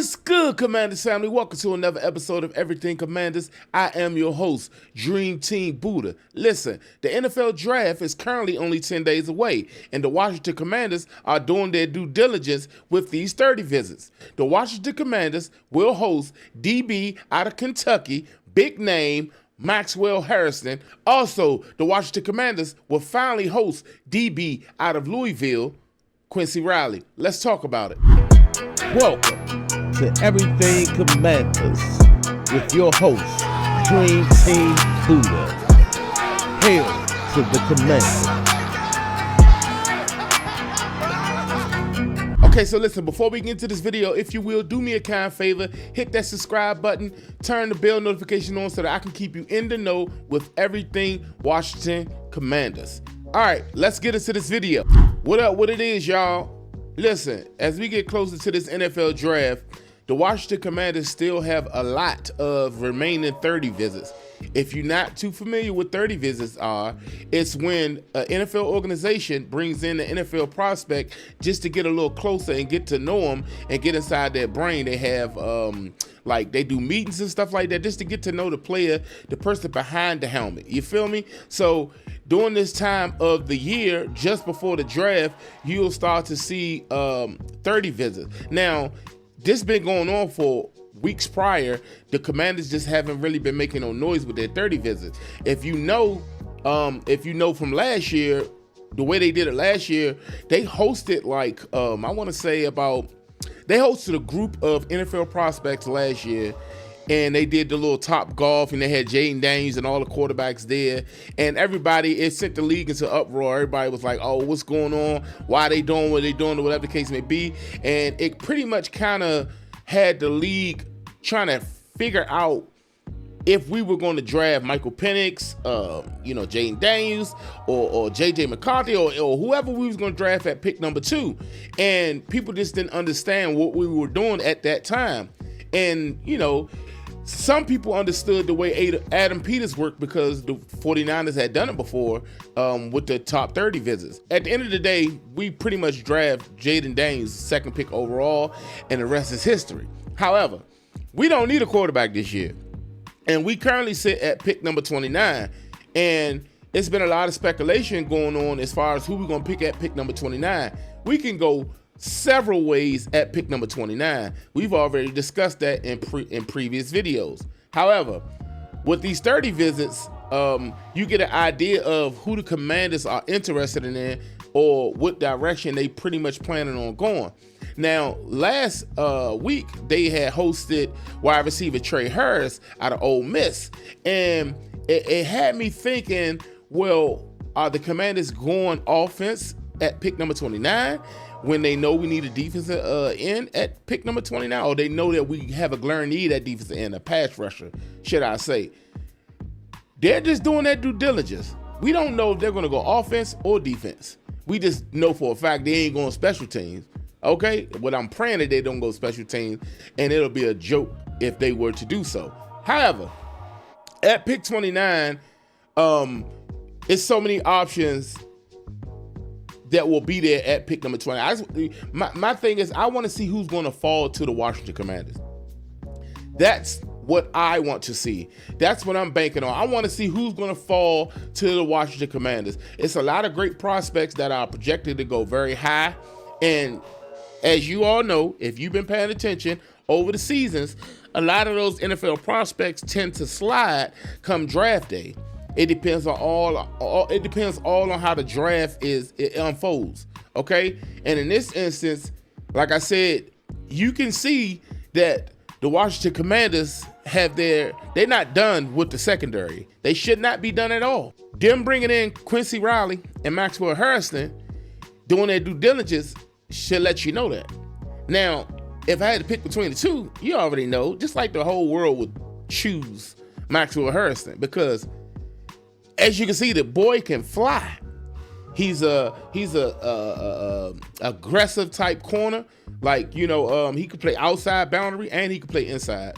What's good, Commanders family? Welcome to another episode of Everything Commanders. I am your host, Dream Team Buddha. Listen, the NFL Draft is currently only 10 days away, and the Washington Commanders are doing their due diligence with these 30 visits. The Washington Commanders will host DB out of Kentucky, big name, Maxwell Hairston. Also, the Washington Commanders will finally host DB out of Louisville, Quincy Riley. Let's talk about it. Welcome to Everything Commanders with your host, Dream Team Buddha. Hail to the Commanders. Okay, so listen, before we get into this video, if you will, do me a kind favor, hit that subscribe button, turn the bell notification on so that I can keep you in the know with everything Washington Commanders. All right, let's get into this video. What it is, y'all? Listen, as we get closer to this NFL draft, the Washington Commanders still have a lot of remaining 30 visits. If you're not too familiar with 30 visits are, it's when an NFL organization brings in an NFL prospect just to get a little closer and get to know them and get inside their brain. They have like they do meetings and stuff like that just to get to know the player, the person behind the helmet. You feel me? So during this time of the year, just before the draft, you'll start to see 30 visits. Now, this been going on for weeks prior. The Commanders just haven't really been making no noise with their 30 visits. If you know from last year, the way they did it last year, they hosted like they hosted a group of NFL prospects last year, and they did the little Top Golf, and they had Jaden Daniels and all the quarterbacks there, and it sent the league into uproar. Everybody was like, oh, what's going on? Why are they doing what they're doing, or whatever the case may be. And it pretty much kind of had the league trying to figure out if we were going to draft Michael Penix, Jaden Daniels, or J.J. McCarthy, or whoever we was going to draft at pick number 2. And people just didn't understand what we were doing at that time. And, some people understood the way Adam Peters worked because the 49ers had done it before with the top 30 visits. At the end of the day, we pretty much draft Jaden Daniels, second pick overall, and the rest is history. However, we don't need a quarterback this year. And we currently sit at pick number 29. And it's been a lot of speculation going on as far as who we're going to pick at pick number 29. We can go several ways at pick number 29. We've already discussed that in previous videos. However, with these 30 visits, you get an idea of who the Commanders are interested in or what direction they pretty much planning on going. Now, last week, they had hosted wide receiver Trey Harris out of Ole Miss. And it had me thinking, well, are the Commanders going offense at pick number 29 when they know we need a defensive end at pick number 29? Or they know that we have a glaring need at defensive end, a pass rusher, should I say. They're just doing that due diligence. We don't know if they're going to go offense or defense. We just know for a fact they ain't going special teams. Okay, but I'm praying that they don't go special teams, and it'll be a joke if they were to do so. However, at pick 29, it's so many options that will be there at pick number 20. My thing is, I want to see who's going to fall to the Washington Commanders. That's what I want to see. That's what I'm banking on. I want to see who's going to fall to the Washington Commanders. It's a lot of great prospects that are projected to go very high, and as you all know, if you've been paying attention over the seasons, a lot of those NFL prospects tend to slide come draft day. It depends on all on how the draft it unfolds. Okay, and in this instance, like I said, you can see that the Washington Commanders they're not done with the secondary. They should not be done at all. Them bringing in Quincy Riley and Maxwell Hairston, doing their due diligence, should let you know that. Now, if I had to pick between the two, you already know, just like the whole world would choose Maxwell Hairston, because as you can see, the boy can fly. He's a aggressive type corner. Like, he could play outside boundary and he could play inside.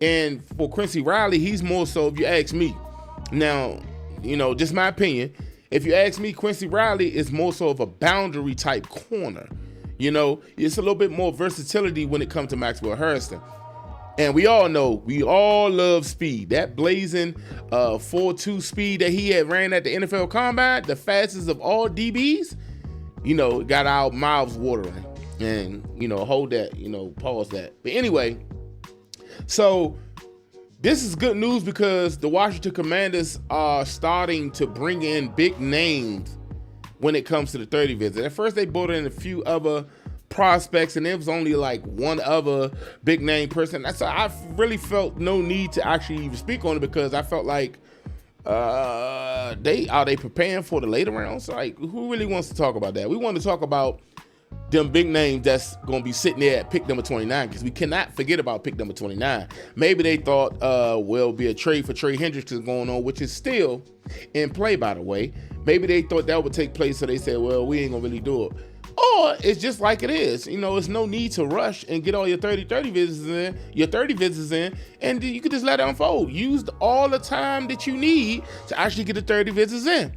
And for Quincy Riley, he's more so, if you ask me. Now, just my opinion, if you ask me, Quincy Riley is more so of a boundary type corner. You know, it's a little bit more versatility when it comes to Maxwell Hairston. And we all know, we all love speed. That blazing 4.2 speed that he had ran at the NFL Combine, the fastest of all DBs, you know, got our mouths watering. And, you know, hold that, you know, pause that. But anyway, so this is good news because the Washington Commanders are starting to bring in big names when it comes to the 30 visit. At first, they brought in a few other prospects, and it was only like one other big name person. So I really felt no need to actually even speak on it because I felt like are they preparing for the later rounds? Like, who really wants to talk about that? We want to talk about them big names that's going to be sitting there at pick number 29 because we cannot forget about pick number 29. Maybe they thought will be a trade for Trey Hendrickson going on, which is still in play, by the way. Maybe they thought that would take place, so they said, well, we ain't going to really do it. Or it's just like it is. You know, it's no need to rush and get all your 30 visits in, and you can just let it unfold. Use all the time that you need to actually get the 30 visits in.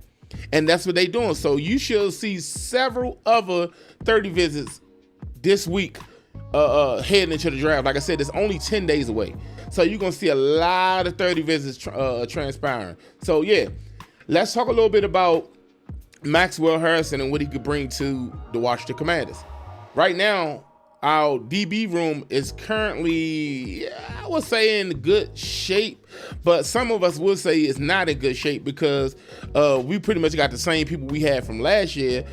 And that's what they're doing. So you should see several other 30 visits this week heading into the draft. Like I said, it's only 10 days away. So you're going to see a lot of 30 visits transpiring. So, yeah, let's talk a little bit about Maxwell Hairston and what he could bring to the Washington Commanders. Right now, our DB room is currently, I would say, in good shape, but some of us would say it's not in good shape because we pretty much got the same people we had from last year,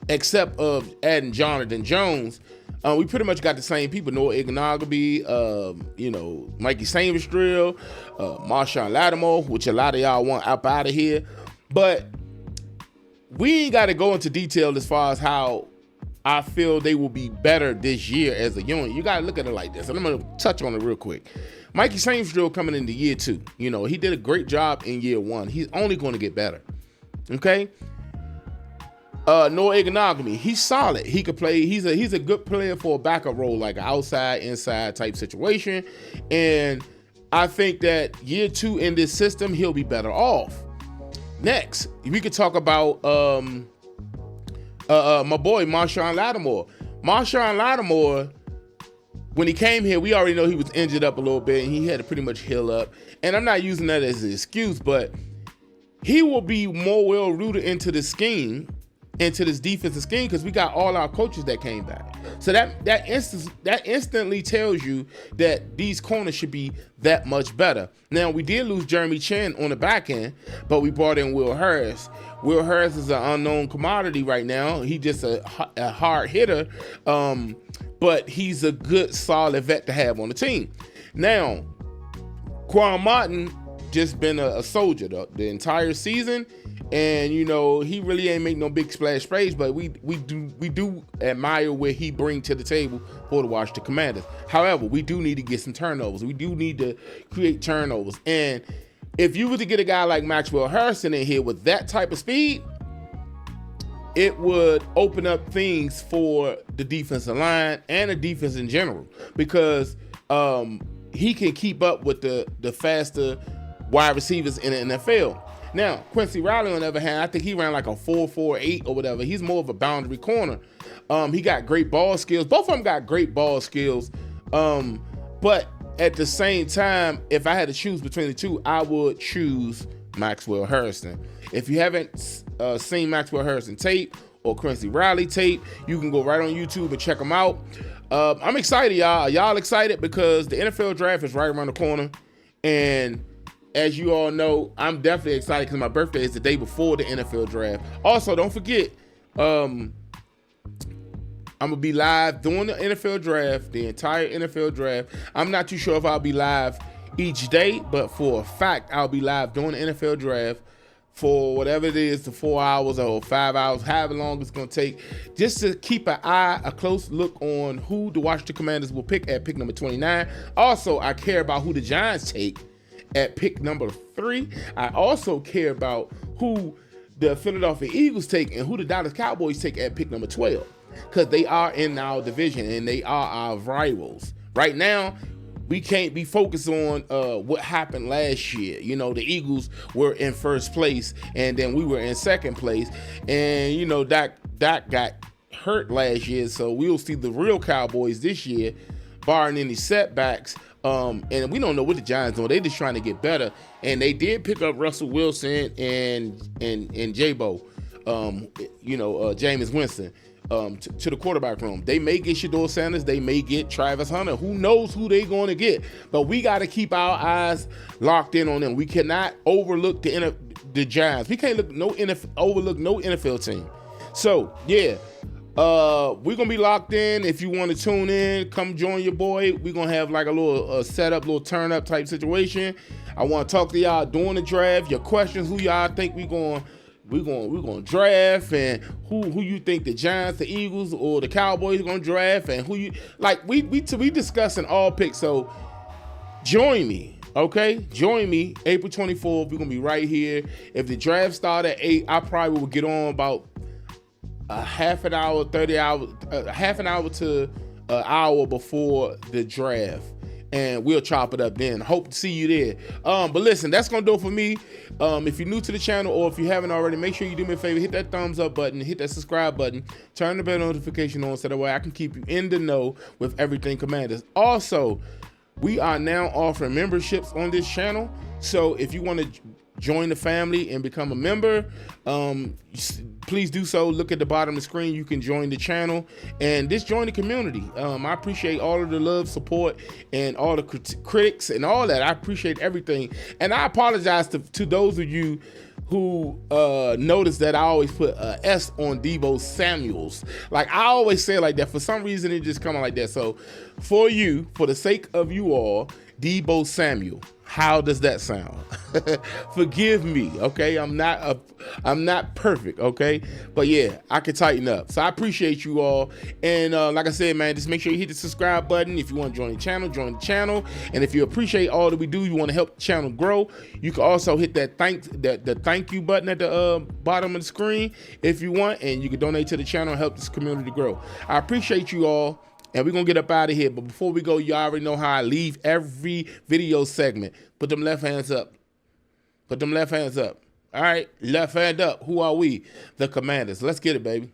except of adding Jonathan Jones. We pretty much got the same people: Noah Ignoghebe, Mikey Sainrisdrill, Marshawn Lattimore, which a lot of y'all want up out of here. But we ain't got to go into detail as far as how I feel they will be better this year as a unit. You got to look at it like this. And I'm going to touch on it real quick. Mikey Sainrisdrill coming into year 2. You know, he did a great job in year 1. He's only going to get better. Okay? Noah Ignoghebe, he's solid. He could play. He's a good player for a backup role, like an outside, inside type situation. And I think that year 2 in this system, he'll be better off. Next, we could talk about my boy Marshawn Lattimore. Marshawn Lattimore, when he came here, we already know he was injured up a little bit and he had to pretty much heal up. And I'm not using that as an excuse, but he will be more well rooted into the scheme, into this defensive scheme, because we got all our coaches that came back. So that instantly tells you that these corners should be that much better. Now, we did lose Jeremy Chin on the back end, but we brought in Will Harris. Will Harris is an unknown commodity right now. He's just a hard hitter, but he's a good, solid vet to have on the team. Now, Quan Martin just been a soldier the entire season. And, you know, he really ain't make no big splash plays, but we do admire what he brings to the table for the Washington Commanders. However, we do need to get some turnovers. We do need to create turnovers. And if you were to get a guy like Maxwell Hairston in here with that type of speed, it would open up things for the defensive line and the defense in general, because he can keep up with the faster wide receivers in the NFL. Now, Quincy Riley, on the other hand, I think he ran like a 4.48 or whatever. He's more of a boundary corner. He got great ball skills. Both of them got great ball skills. But at the same time, if I had to choose between the two, I would choose Maxwell Hairston. If you haven't seen Maxwell Hairston tape or Quincy Riley tape, you can go right on YouTube and check them out. I'm excited, y'all. Are y'all excited? Because the NFL draft is right around the corner. And as you all know, I'm definitely excited because my birthday is the day before the NFL draft. Also, don't forget, I'm going to be live during the NFL draft, the entire NFL draft. I'm not too sure if I'll be live each day, but for a fact, I'll be live during the NFL draft for whatever it is, the 4 hours or 5 hours, however long it's going to take, just to keep a close look on who the Washington Commanders will pick at pick number 29. Also, I care about who the Giants take at pick number 3. I also care about who the Philadelphia Eagles take and who the Dallas Cowboys take at pick number 12, because they are in our division and they are our rivals. Right now, we can't be focused on what happened last year. You know, the Eagles were in first place and then we were in second place. And, you know, Dak got hurt last year, so we'll see the real Cowboys this year, barring any setbacks. And we don't know what the Giants doing. They just trying to get better. And they did pick up Russell Wilson and J-Bo, Jameis Winston, to the quarterback room. They may get Shador Sanders. They may get Travis Hunter. Who knows who they going to get? But we got to keep our eyes locked in on them. We cannot overlook the Giants. We can't overlook no NFL team. So, yeah. We're gonna be locked in. If you want to tune in, come join your boy. We're gonna have like a little setup, little turn up type situation. I want to talk to y'all during the draft. Your questions, who y'all think we're gonna draft, and who you think the Giants, the Eagles, or the Cowboys are gonna draft, and who you like. We discussing all picks. So join me. Okay, join me April 24th. We're gonna be right here. If the draft start at 8, I probably will get on about a half an hour to an hour before the draft, and we'll chop it up then. Hope to see you there. But listen, that's gonna do it for me. If you're new to the channel, or if you haven't already, make sure you do me a favor, hit that thumbs up button, hit that subscribe button, turn the bell notification on, so that way I can keep you in the know with everything Commanders. Also, we are now offering memberships on this channel, so if you want to join the family and become a member, please do so. Look at the bottom of the screen. You can join the channel and just join the community. I appreciate all of the love, support, and all the critics and all that. I appreciate everything. And I apologize to those of you who noticed that I always put S on Deebo Samuels. Like, I always say it like that. For some reason, it just come out like that. So for the sake of you all, Deebo Samuel. How does that sound? Forgive me, okay? I'm not perfect, okay? But yeah, I can tighten up. So I appreciate you all. And like I said, man, just make sure you hit the subscribe button. If you want to join the channel. And if you appreciate all that we do, you want to help the channel grow, you can also hit that thank you button at the bottom of the screen if you want, and you can donate to the channel and help this community grow. I appreciate you all. And we're going to get up out of here. But before we go, you already know how I leave every video segment. Put them left hands up. Put them left hands up. All right, left hand up. Who are we? The Commanders. Let's get it, baby.